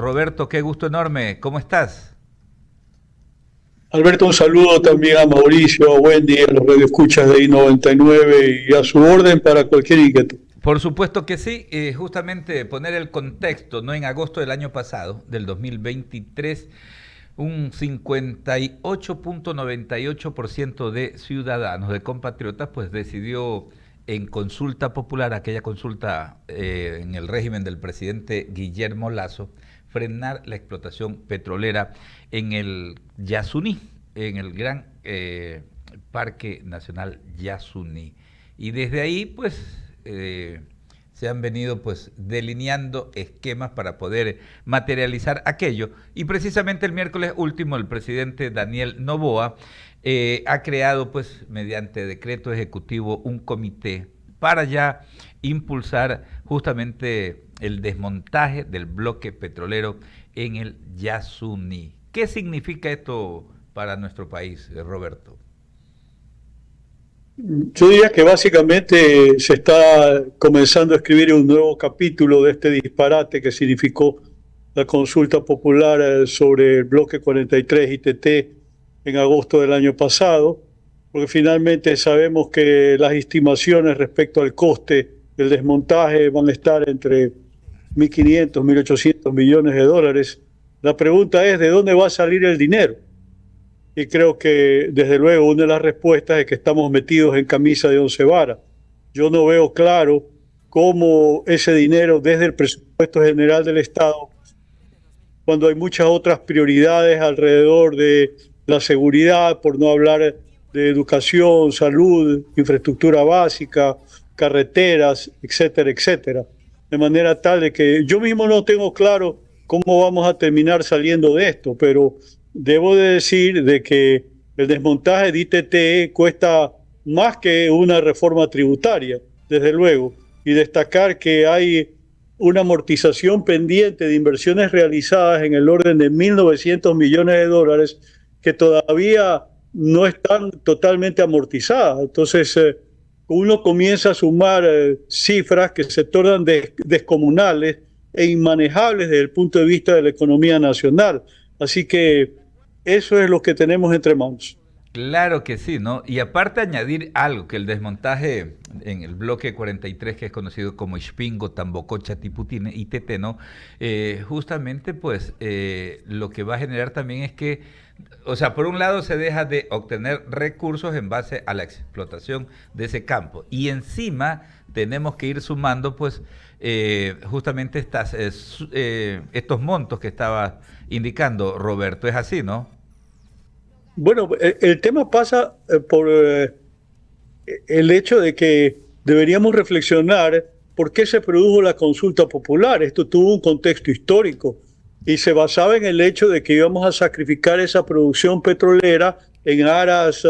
Roberto, qué gusto enorme. ¿Cómo estás? Alberto, un saludo también a Mauricio, a Wendy, a los radioescuchas de I99 y a su orden para cualquier inquietud. Por supuesto que sí, justamente poner el contexto, ¿no? En agosto del año pasado, del 2023, un 58.98% de ciudadanos, de compatriotas, pues decidió en consulta popular, aquella consulta en el régimen del presidente Guillermo Lasso, frenar la explotación petrolera en el Yasuní, en el gran Parque Nacional Yasuní. Y desde ahí, pues, se han venido pues delineando esquemas para poder materializar aquello. Y precisamente el miércoles último el presidente Daniel Noboa ha creado pues mediante decreto ejecutivo un comité para ya impulsar justamente el desmontaje del bloque petrolero en el Yasuní. ¿Qué significa esto para nuestro país, Roberto? Yo diría que básicamente se está comenzando a escribir un nuevo capítulo de este disparate que significó la consulta popular sobre el bloque 43 ITT en agosto del año pasado, porque finalmente sabemos que las estimaciones respecto al coste del desmontaje van a estar entre 1.500, 1.800 millones de dólares. La pregunta es, ¿de dónde va a salir el dinero? Y creo que, desde luego, una de las respuestas es que estamos metidos en camisa de once varas. Yo no veo claro cómo ese dinero desde el presupuesto general del Estado, cuando hay muchas otras prioridades alrededor de la seguridad, por no hablar de educación, salud, infraestructura básica, carreteras, etcétera, etcétera. De manera tal de que yo mismo no tengo claro cómo vamos a terminar saliendo de esto, pero debo de decir de que el desmontaje de ITT cuesta más que una reforma tributaria, desde luego, y destacar que hay una amortización pendiente de inversiones realizadas en el orden de 1.900 millones de dólares que todavía no están totalmente amortizadas. Entonces, uno comienza a sumar cifras que se tornan descomunales e inmanejables desde el punto de vista de la economía nacional. Así que eso es lo que tenemos entre manos. Claro que sí, ¿no? Y aparte añadir algo, que el desmontaje en el bloque 43, que es conocido como Ixpingo, Tambococha, Tiputine y Tete, ¿no? Justamente, pues, lo que va a generar también es que, o sea, por un lado se deja de obtener recursos en base a la explotación de ese campo. Y encima tenemos que ir sumando, pues, justamente estos montos que estaba indicando Roberto. Es así, ¿no? Bueno, el tema pasa por el hecho de que deberíamos reflexionar por qué se produjo la consulta popular. Esto tuvo un contexto histórico y se basaba en el hecho de que íbamos a sacrificar esa producción petrolera en aras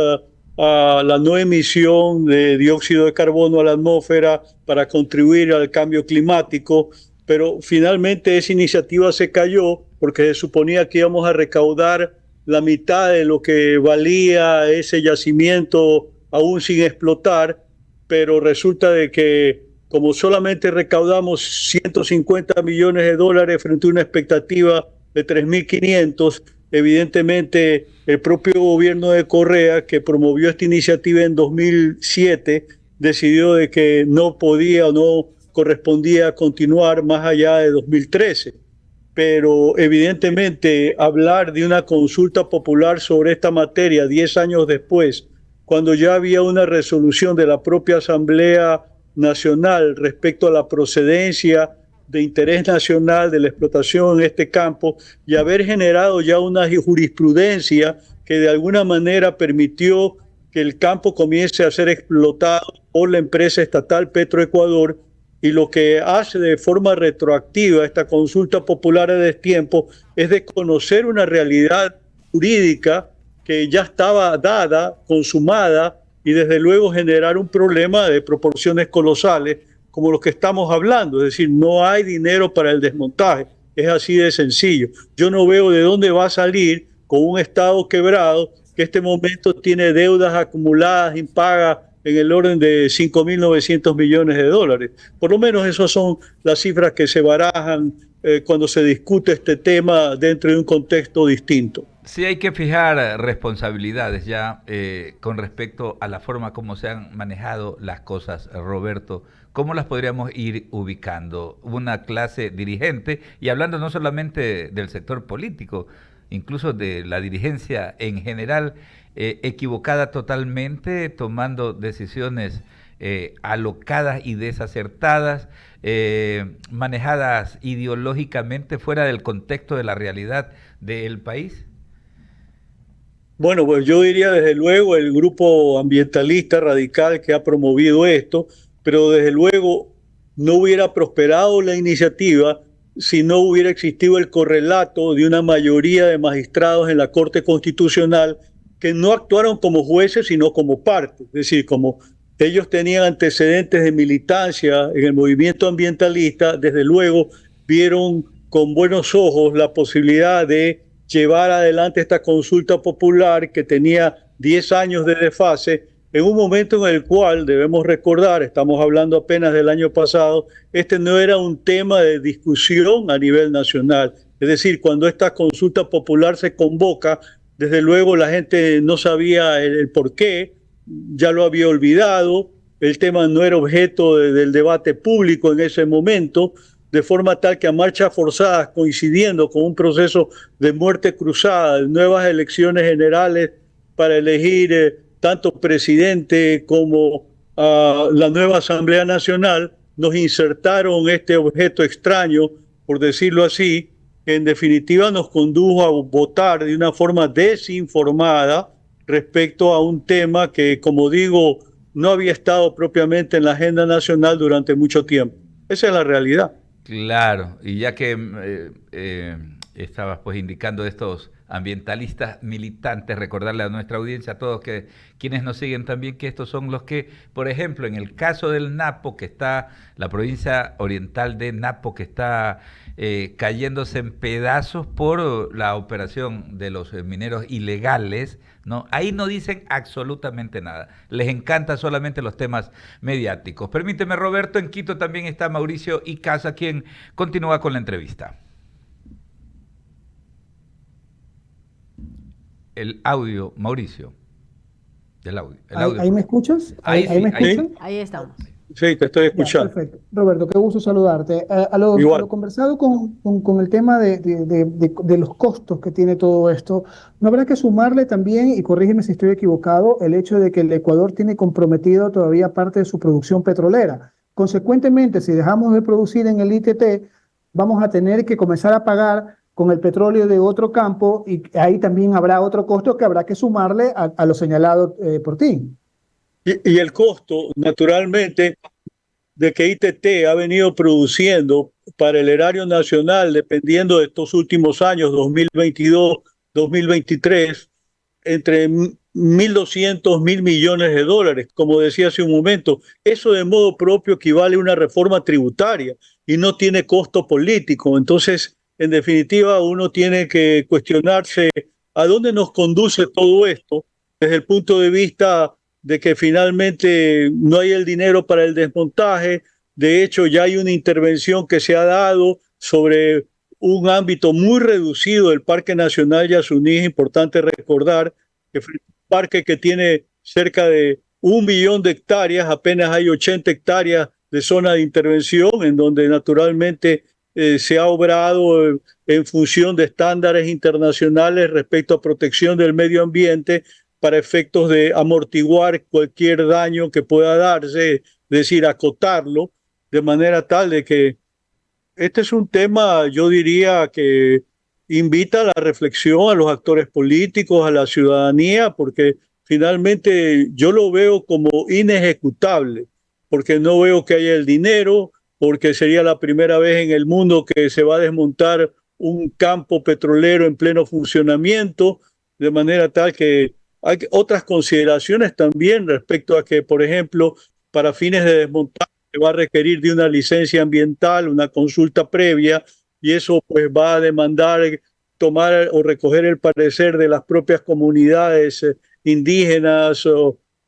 a la no emisión de dióxido de carbono a la atmósfera para contribuir al cambio climático, pero finalmente esa iniciativa se cayó porque se suponía que íbamos a recaudar la mitad de lo que valía ese yacimiento aún sin explotar, pero resulta de que como solamente recaudamos 150 millones de dólares frente a una expectativa de 3.500, evidentemente el propio gobierno de Correa, que promovió esta iniciativa en 2007, decidió de que no podía o no correspondía continuar más allá de 2013. Pero evidentemente hablar de una consulta popular sobre esta materia 10 años después, cuando ya había una resolución de la propia Asamblea Nacional respecto a la procedencia de interés nacional de la explotación en este campo y haber generado ya una jurisprudencia que de alguna manera permitió que el campo comience a ser explotado por la empresa estatal Petroecuador, y lo que hace de forma retroactiva esta consulta popular a destiempo es de conocer una realidad jurídica que ya estaba dada, consumada, y desde luego generar un problema de proporciones colosales como los que estamos hablando. Es decir, no hay dinero para el desmontaje. Es así de sencillo. Yo no veo de dónde va a salir con un Estado quebrado que en este momento tiene deudas acumuladas, impagas, en el orden de 5.900 millones de dólares. Por lo menos esas son las cifras que se barajan cuando se discute este tema dentro de un contexto distinto. Sí, hay que fijar responsabilidades ya con respecto a la forma como se han manejado las cosas, Roberto. ¿Cómo las podríamos ir ubicando? Una clase dirigente, y hablando no solamente del sector político, incluso de la dirigencia en general, equivocada totalmente, tomando decisiones alocadas y desacertadas, manejadas ideológicamente fuera del contexto de la realidad del país. Bueno, pues yo diría desde luego el grupo ambientalista radical que ha promovido esto, pero desde luego no hubiera prosperado la iniciativa si no hubiera existido el correlato de una mayoría de magistrados en la Corte Constitucional que no actuaron como jueces, sino como parte. Es decir, como ellos tenían antecedentes de militancia en el movimiento ambientalista, desde luego vieron con buenos ojos la posibilidad de llevar adelante esta consulta popular que tenía 10 años de desfase, en un momento en el cual, debemos recordar, estamos hablando apenas del año pasado, este no era un tema de discusión a nivel nacional. Es decir, cuando esta consulta popular se convoca, desde luego la gente no sabía el por qué, ya lo había olvidado, el tema no era objeto del debate público en ese momento, de forma tal que a marchas forzadas, coincidiendo con un proceso de muerte cruzada, de nuevas elecciones generales para elegir tanto presidente como la nueva Asamblea Nacional, nos insertaron este objeto extraño, por decirlo así, que en definitiva nos condujo a votar de una forma desinformada respecto a un tema que, como digo, no había estado propiamente en la agenda nacional durante mucho tiempo. Esa es la realidad. Claro, y ya que estabas pues indicando estos ambientalistas militantes, recordarle a nuestra audiencia, a todos que quienes nos siguen también, que estos son los que, por ejemplo, en el caso del Napo, que está, la provincia oriental de Napo, que está cayéndose en pedazos por la operación de los mineros ilegales, ¿no? Ahí no dicen absolutamente nada. Les encantan solamente los temas mediáticos. Permíteme, Roberto, en Quito también está Mauricio Icaza, quien continúa con la entrevista. El audio, Mauricio. ¿Ahí me escuchas? Ahí ¿Ahí sí, me ahí escuchan? sí. Ahí estamos. Sí, te estoy Ya, escuchando. perfecto. Roberto, qué gusto saludarte. A Igual. lo conversado con el tema de los costos que tiene todo esto, ¿no habrá que sumarle también, y corrígeme si estoy equivocado, el hecho de que el Ecuador tiene comprometido todavía parte de su producción petrolera? Consecuentemente, si dejamos de producir en el ITT, vamos a tener que comenzar a pagar con el petróleo de otro campo, y ahí también habrá otro costo que habrá que sumarle a lo señalado por ti. Y el costo, naturalmente, de que ITT ha venido produciendo para el erario nacional, dependiendo de estos últimos años, 2022, 2023, entre 1.200, 1.000 millones de dólares. Como decía hace un momento, eso de modo propio equivale a una reforma tributaria y no tiene costo político. Entonces, en definitiva, uno tiene que cuestionarse a dónde nos conduce todo esto desde el punto de vista de que finalmente no hay el dinero para el desmontaje. De hecho, ya hay una intervención que se ha dado sobre un ámbito muy reducido del Parque Nacional Yasuní. Es importante recordar que es un parque que tiene cerca de 1 millón de hectáreas, apenas hay 80 hectáreas de zona de intervención, en donde naturalmente se ha obrado en función de estándares internacionales respecto a protección del medio ambiente, para efectos de amortiguar cualquier daño que pueda darse, es decir, acotarlo, de manera tal de que este es un tema, yo diría, que invita a la reflexión a los actores políticos, a la ciudadanía, porque finalmente yo lo veo como inejecutable, porque no veo que haya el dinero, porque sería la primera vez en el mundo que se va a desmontar un campo petrolero en pleno funcionamiento, de manera tal que hay otras consideraciones también respecto a que, por ejemplo, para fines de desmontaje se va a requerir de una licencia ambiental, una consulta previa, y eso pues va a demandar tomar o recoger el parecer de las propias comunidades indígenas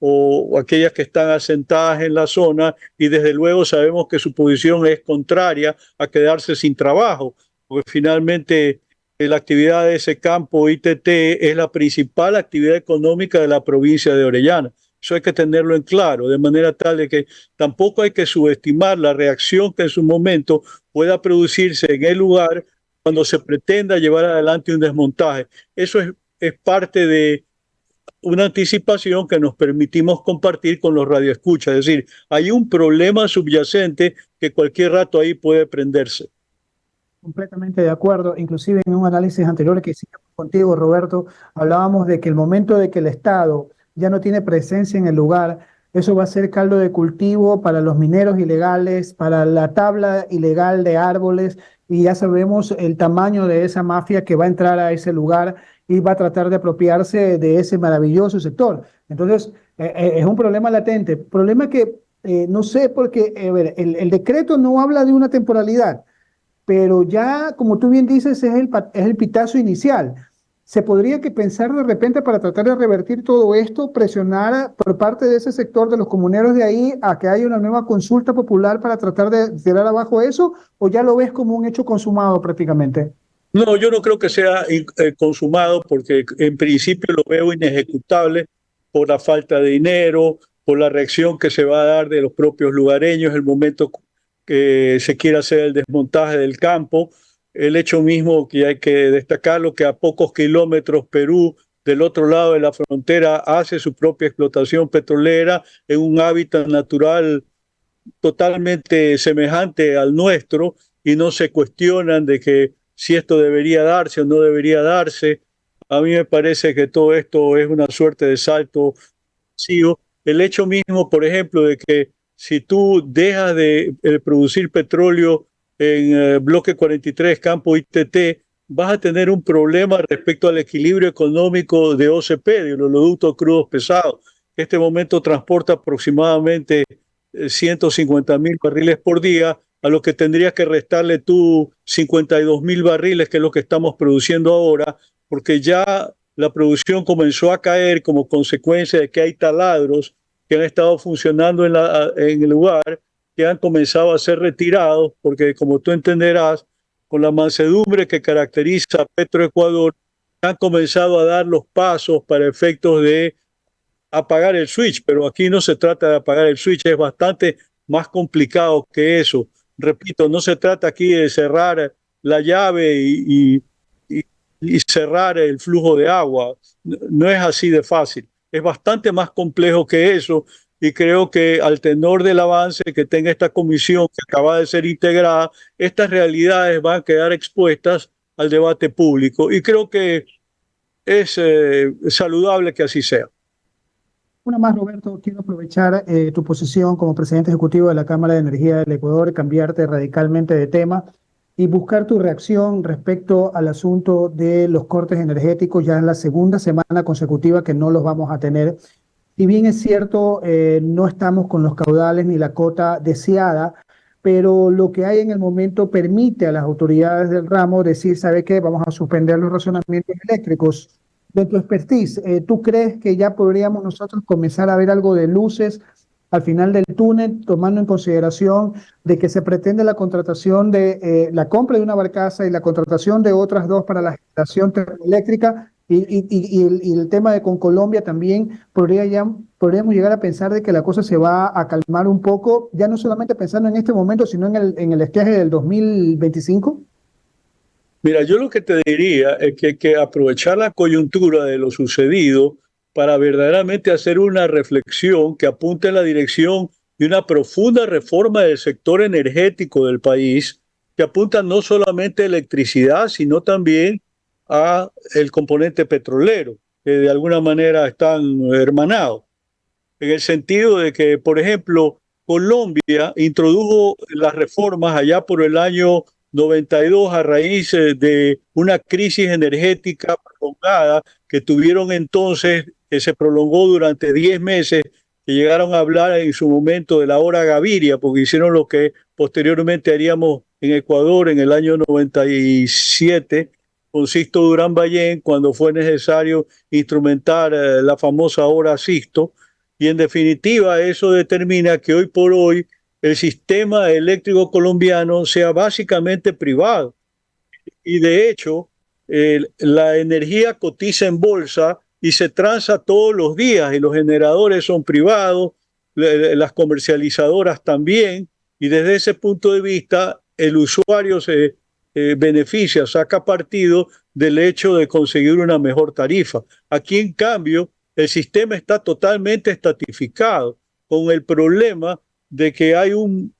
o aquellas que están asentadas en la zona, y desde luego sabemos que su posición es contraria a quedarse sin trabajo, porque finalmente la actividad de ese campo ITT es la principal actividad económica de la provincia de Orellana. Eso hay que tenerlo en claro, de manera tal de que tampoco hay que subestimar la reacción que en su momento pueda producirse en el lugar cuando se pretenda llevar adelante un desmontaje. Eso es parte de una anticipación que nos permitimos compartir con los radioescuchas. Es decir, hay un problema subyacente que cualquier rato ahí puede prenderse. Completamente de acuerdo. Inclusive en un análisis anterior que hicimos contigo, Roberto, hablábamos de que el momento de que el Estado ya no tiene presencia en el lugar, eso va a ser caldo de cultivo para los mineros ilegales, para la tabla ilegal de árboles, y ya sabemos el tamaño de esa mafia que va a entrar a ese lugar y va a tratar de apropiarse de ese maravilloso sector. Entonces, es un problema latente. Problema que no sé, porque a ver, el decreto no habla de una temporalidad, pero ya, como tú bien dices, es el pitazo inicial. ¿Se podría que pensar de repente para tratar de revertir todo esto, presionar por parte de ese sector de los comuneros de ahí a que haya una nueva consulta popular para tratar de tirar abajo eso, o ya lo ves como un hecho consumado prácticamente? No, yo no creo que sea consumado, porque en principio lo veo inejecutable por la falta de dinero, por la reacción que se va a dar de los propios lugareños el momento que se quiera hacer el desmontaje del campo. El hecho mismo que hay que destacarlo, que a pocos kilómetros Perú, del otro lado de la frontera, hace su propia explotación petrolera en un hábitat natural totalmente semejante al nuestro, y no se cuestionan de que si esto debería darse o no debería darse. A mí me parece que todo esto es una suerte de salto vacío. El hecho mismo, por ejemplo, de que si tú dejas de producir petróleo en bloque 43, campo ITT, vas a tener un problema respecto al equilibrio económico de OCP, de los oleoductos crudos pesados. En este momento transporta aproximadamente 150.000 barriles por día, a lo que tendrías que restarle tú 52.000 barriles, que es lo que estamos produciendo ahora, porque ya la producción comenzó a caer como consecuencia de que hay taladros que han estado funcionando en el lugar, que han comenzado a ser retirados, porque como tú entenderás, con la mansedumbre que caracteriza a Petroecuador, han comenzado a dar los pasos para efectos de apagar el switch, pero aquí no se trata de apagar el switch, es bastante más complicado que eso. Repito, no se trata aquí de cerrar la llave y cerrar el flujo de agua. No es así de fácil, es bastante más complejo que eso, y creo que al tenor del avance que tenga esta comisión que acaba de ser integrada, estas realidades van a quedar expuestas al debate público, y creo que es saludable que así sea. Una más, Roberto, quiero aprovechar tu posición como presidente ejecutivo de la Cámara de Energía del Ecuador, cambiarte radicalmente de tema y buscar tu reacción respecto al asunto de los cortes energéticos. Ya en la segunda semana consecutiva que no los vamos a tener. Si bien es cierto, no estamos con los caudales ni la cota deseada, pero lo que hay en el momento permite a las autoridades del ramo decir, ¿sabe qué? Vamos a suspender los razonamientos eléctricos. De tu expertise, ¿tú crees que ya podríamos nosotros comenzar a ver algo de luces al final del túnel, tomando en consideración de que se pretende la contratación de la compra de una barcaza y la contratación de otras dos para la generación termoeléctrica y el tema de con Colombia también podríamos llegar a pensar de que la cosa se va a calmar un poco, ya no solamente pensando en este momento, sino en el estiaje del 2025? Mira, yo lo que te diría es que hay que aprovechar la coyuntura de lo sucedido para verdaderamente hacer una reflexión que apunte en la dirección de una profunda reforma del sector energético del país, que apunta no solamente a electricidad, sino también a el componente petrolero, que de alguna manera están hermanados, en el sentido de que, por ejemplo, Colombia introdujo las reformas allá por el año 92 a raíz de una crisis energética prolongada que tuvieron entonces, que se prolongó durante 10 meses, que llegaron a hablar en su momento de la hora Gaviria, porque hicieron lo que posteriormente haríamos en Ecuador en el año 97 con Sisto Durán Ballén, cuando fue necesario instrumentar la famosa hora Sisto. y en definitiva eso determina que hoy por hoy el sistema eléctrico colombiano sea básicamente privado. Y de hecho, la energía cotiza en bolsa y se transa todos los días y los generadores son privados, las comercializadoras también, y desde ese punto de vista el usuario se beneficia, saca partido del hecho de conseguir una mejor tarifa. Aquí, en cambio, el sistema está totalmente estatificado, con el problema de que hay un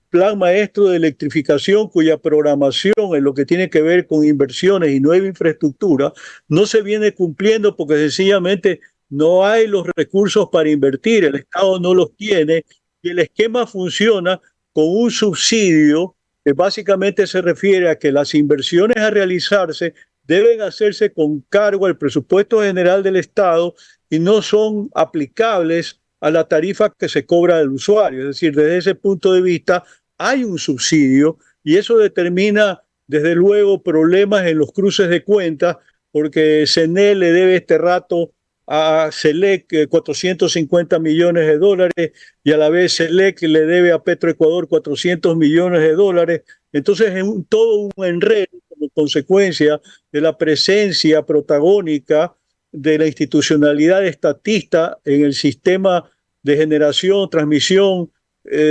plan maestro de electrificación cuya programación en lo que tiene que ver con inversiones y nueva infraestructura no se viene cumpliendo porque sencillamente no hay los recursos para invertir, el Estado no los tiene y el esquema funciona con un subsidio que básicamente se refiere a que las inversiones a realizarse deben hacerse con cargo al presupuesto general del Estado y no son aplicables a la tarifa que se cobra del usuario. Es decir, desde ese punto de vista hay un subsidio y eso determina desde luego problemas en los cruces de cuentas porque CNE le debe este rato a SELEC 450 millones de dólares y a la vez SELEC le debe a Petroecuador 400 millones de dólares. Entonces es todo un enredo como consecuencia de la presencia protagónica de la institucionalidad estatista en el sistema de generación, transmisión,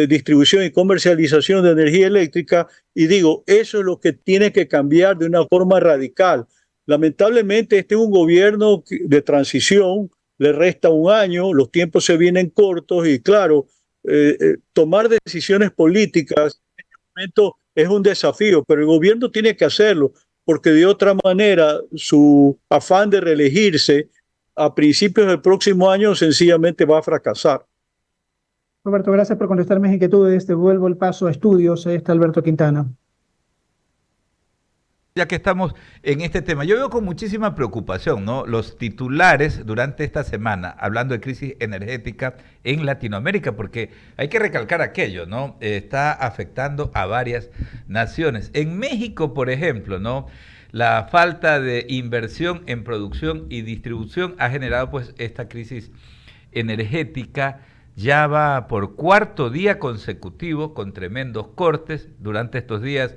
distribución y comercialización de energía eléctrica, y digo, eso es lo que tiene que cambiar de una forma radical. Lamentablemente este es un gobierno de transición, le resta un año, los tiempos se vienen cortos y claro, tomar decisiones políticas en este momento es un desafío, pero el gobierno tiene que hacerlo, porque de otra manera su afán de reelegirse a principios del próximo año sencillamente va a fracasar. Roberto, gracias por contestar mis inquietudes. Te vuelvo el paso a estudios. Ahí está Alberto Quintana. Ya que estamos en este tema, yo veo con muchísima preocupación, ¿no? Los titulares durante esta semana, hablando de crisis energética en Latinoamérica, porque hay que recalcar aquello, ¿no? Está afectando a varias naciones. En México, por ejemplo, ¿no? La falta de inversión en producción y distribución ha generado pues esta crisis energética. Ya va por cuarto día consecutivo con tremendos cortes durante estos días.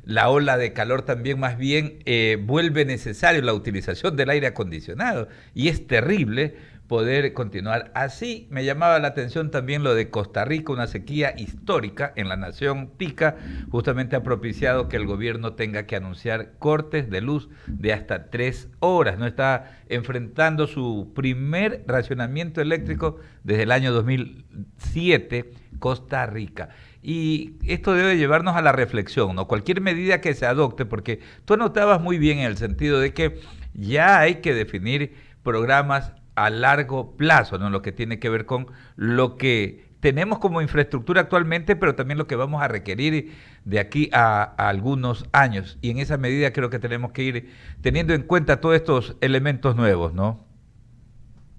La ola de calor también más bien vuelve necesario la utilización del aire acondicionado y es terrible poder continuar así. Me llamaba la atención también lo de Costa Rica, una sequía histórica en la nación tica, justamente ha propiciado que el gobierno tenga que anunciar cortes de luz de hasta 3 horas. No está enfrentando su primer racionamiento eléctrico desde el año 2007, Costa Rica. Y esto debe llevarnos a la reflexión, ¿no? Cualquier medida que se adopte, porque tú anotabas muy bien en el sentido de que ya hay que definir programas a largo plazo, ¿no? Lo que tiene que ver con lo que tenemos como infraestructura actualmente, pero también lo que vamos a requerir de aquí a algunos años. Y en esa medida creo que tenemos que ir teniendo en cuenta todos estos elementos nuevos, ¿no?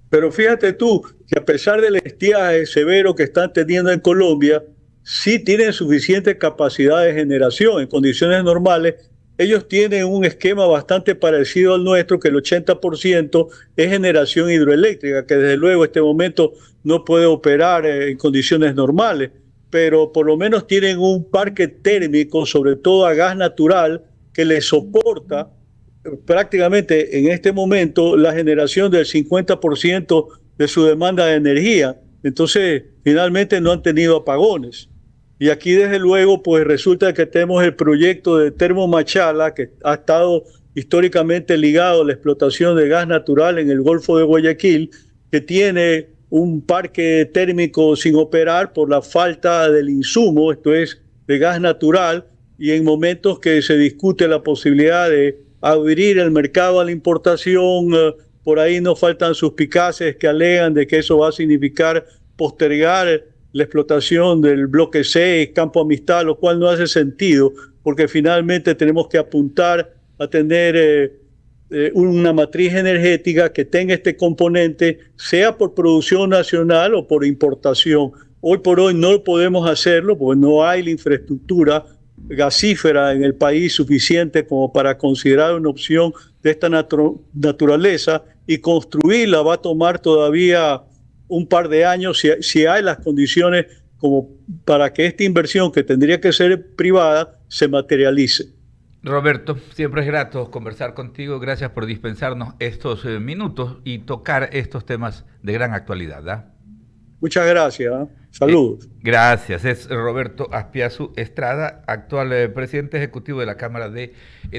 Pero fíjate tú que a pesar del estiaje severo que están teniendo en Colombia, sí tienen suficiente capacidad de generación. En condiciones normales, ellos tienen un esquema bastante parecido al nuestro, que el 80% es generación hidroeléctrica, que desde luego en este momento no puede operar en condiciones normales, pero por lo menos tienen un parque térmico, sobre todo a gas natural, que les soporta prácticamente en este momento la generación del 50% de su demanda de energía. Entonces, finalmente no han tenido apagones. Y aquí, desde luego, pues resulta que tenemos el proyecto de Termomachala, que ha estado históricamente ligado a la explotación de gas natural en el Golfo de Guayaquil, que tiene un parque térmico sin operar por la falta del insumo, esto es, de gas natural, y en momentos que se discute la posibilidad de abrir el mercado a la importación, por ahí nos faltan suspicaces que alegan de que eso va a significar postergar la explotación del bloque 6, Campo Amistad, lo cual no hace sentido, porque finalmente tenemos que apuntar a tener una matriz energética que tenga este componente, sea por producción nacional o por importación. Hoy por hoy no podemos hacerlo porque no hay la infraestructura gasífera en el país suficiente como para considerar una opción de esta naturaleza, y construirla va a tomar todavía un par de años si hay las condiciones como para que esta inversión que tendría que ser privada se materialice. Roberto, siempre es grato conversar contigo. Gracias por dispensarnos estos minutos y tocar estos temas de gran actualidad, ¿ah? Muchas gracias. Saludos. Gracias. Es Roberto Aspiazu Estrada, actual presidente ejecutivo de la Cámara de